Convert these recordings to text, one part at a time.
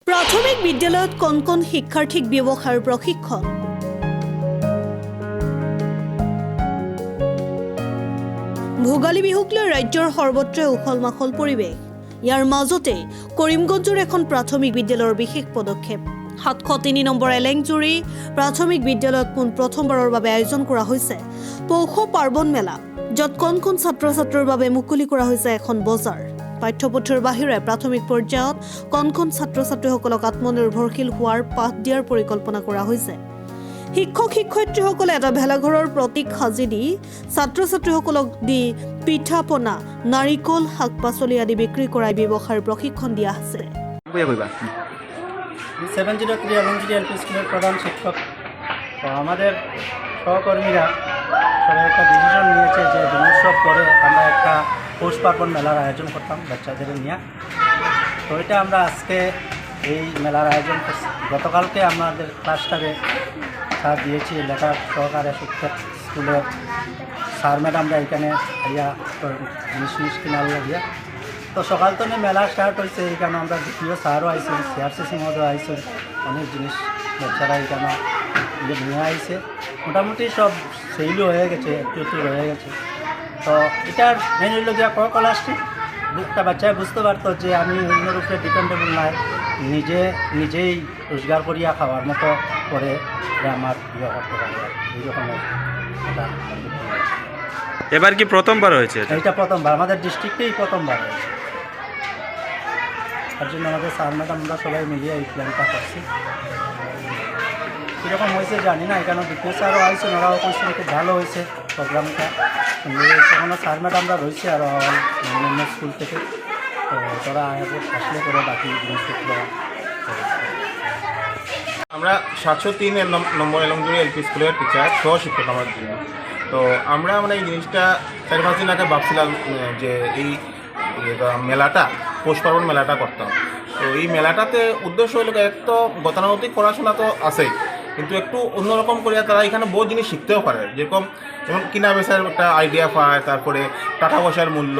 प्राथमिक विद्यालयत कौन कौन शिक्षार्थीक व्यवसायर प्रशिक्षण भोगाली बिहुक লৈ राज्যৰ সৰ্বত্ৰে উখল মাখল পৰিৱেশ। ইয়াৰ মাজতে কৰিমগঞ্জৰ এখন প্ৰাথমিক বিদ্যালয়ৰ বিশেষ পদক্ষেপ 703 নম্বৰ এলেংজুৰি প্ৰাথমিক বিদ্যালয়ত পোন প্ৰথমবাৰৰ বাবে আয়োজন কৰা হৈছে পৌষ পাৰ্বণ মেলা, য'ত কোন ছাত্ৰ ছাত্ৰীৰ বাবে মুকলি কৰা হৈছে এখন বজাৰ। পাঠ্যপুথিৰ বাহিৰে প্ৰাথমিক পৰ্যায়ত কোন ছাত্ৰ ছাত্ৰীসকলক আত্মনিৰ্ভৰশীল হোৱাৰ পাঠ দিয়াৰ পৰিকল্পনা কৰা হৈছে। শিক্ষক শিক্ষয়িত্ৰীসকলে এটা ভেলাঘৰৰ প্ৰতীক সাজি দি ছাত্ৰ ছাত্ৰীসকলক দি পিঠা পনা নাৰিকল শাক পাচলি আদি বিক্ৰী কৰাই ব্যৱসায়ৰ প্ৰশিক্ষণ দিয়া আছে। 703 এলেংজুরি এলপি স্কুলের প্রধান শিক্ষক তো আমাদের সহকর্মীরা সবাই একটা ডিসিশন নিয়েছে যে দিনোৎসব পরে আমরা একটা পৌষ পার্বণ মেলার আয়োজন করতাম বাচ্চাদের নিয়ে। তো এটা আমরা আজকে এই মেলার আয়োজন করছি। গতকালকে আমাদের ক্লাসটাকে স্যার দিয়েছি লেখা সহকারে শিক্ষক স্কুলের স্যার ম্যাডামরা এখানে ইয়া জিনিস কিনার লাগিয়া। তো সকাল তো মেলা স্টার্ট হয়েছে, এখানে আমরা দ্বিতীয় স্যারও আইসি, সিআরসিসি মধ্যে আইসি, অনেক জিনিস বাচ্চারা এখানে নিয়ে আইসে। মোটামুটি সব সেইলও হয়ে গেছে, একটু রয়ে গেছে। তো এটার মেন হইল গিয়া ক্লাসটি একটা বাচ্চায় বুঝতে পারতো যে আমি অন্যের উপরে ডিপেন্ডেবল নাই, নিজেই রোজগার করিয়া খাওয়ার মতো করে আমার ইয়ে করতে পারে। এইরকমের এবার কি প্রথমবার হয়েছে? এটা প্রথমবার আমাদের ডিস্ট্রিক্টেই প্রথমবার হয়েছে। তার জন্য আমাদের স্যার ম্যাডামরা সবাই মিলিয়ে এই প্ল্যানটা করছি। কীরকম হয়েছে জানি না, এখানে দ্বিতীয় স্যারও আইসেন, ওরাও করছেন খুব ভালো হয়েছে প্রোগ্রামটা। এখনও স্যার ম্যাডামরা রয়েছে আরও অন্যান্য স্কুল থেকে, তো তোরা আসলে করে বাকি জিনিসপত্র। আমরা 703 নম্বর এলেংজুরি এলপি স্কুলের টিচার সহ শিক্ষক আমার জন্য। তো আমরা মানে এই জিনিসটা 4-5 দিন আগে ভাবছিলাম যে এই মেলাটা পৌষ পার্বণ মেলাটা করতাম। তো এই মেলাটাতে উদ্দেশ্য হলো এক তো গতানুগতিক পড়াশোনা তো আছেই, কিন্তু একটু অন্যরকম করিয়া তারা এখানে বহু জিনিস শিখতেও পারে। যেমন কিনা বেচার একটা আইডিয়া পায়, তারপরে টাকা পয়সার মূল্য,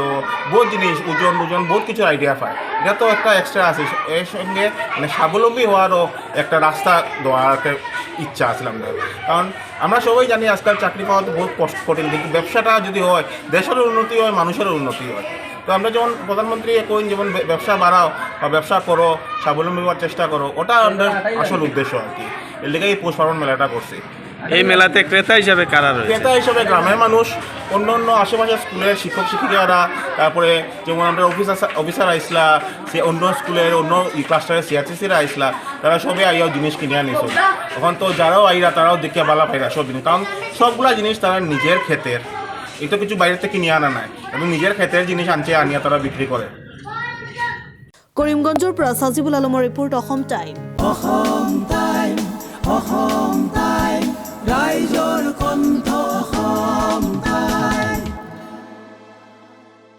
বহুত জিনিস ওজন বহুত কিছু আইডিয়া পায়। এটা তো একটা এক্সট্রা আছে, এর সঙ্গে মানে স্বাবলম্বী হওয়ারও একটা রাস্তা দেওয়ার একটা ইচ্ছা আছে আমাদের। কারণ আমরা সবাই জানি আজকাল চাকরি পাওয়া তো বহুত কঠিন, কিন্তু ব্যবসাটা যদি হয় দেশেরও উন্নতি হয়, মানুষেরও উন্নতি হয়। তো আমরা যেমন প্রধানমন্ত্রী কইন যেমন ব্যবসা বাড়াও বা ব্যবসা করো, স্বাবলম্বী হওয়ার চেষ্টা করো, ওটা আমাদের আসল উদ্দেশ্য আর কি। এর লেগে এই পৌষ পার্বণ মেলাটা করছি। এই মেলাতে ক্রেতা হিসাবে কারা রয়েছে? ক্রেতা হিসাবে গ্রামের মানুষ, অন্য আশেপাশের স্কুলের শিক্ষক শিক্ষিকারা, তারপরে যেমন আমরা অফিসার আইসলা, সে অন্য স্কুলের অন্য ক্লাস্টারের সিআরসিসিরা আইসলা, তারা সবাই আইয়াও জিনিস কিনে আনিস। তখন তো যারাও আইরা তারাও দেখে বালা পাইরা সব জিনিস, কারণ সবগুলা জিনিস তারা নিজের ক্ষেতের, এই তো কিছু বাইরে থেকে কিনে আনা নাই, এবং নিজের ক্ষেতের জিনিস আনিয়া তারা বিক্রি করে। কৰিমগঞ্জৰ পৰা সাজিবুল আলমৰ ৰিপোৰ্ট, অসম টাইম।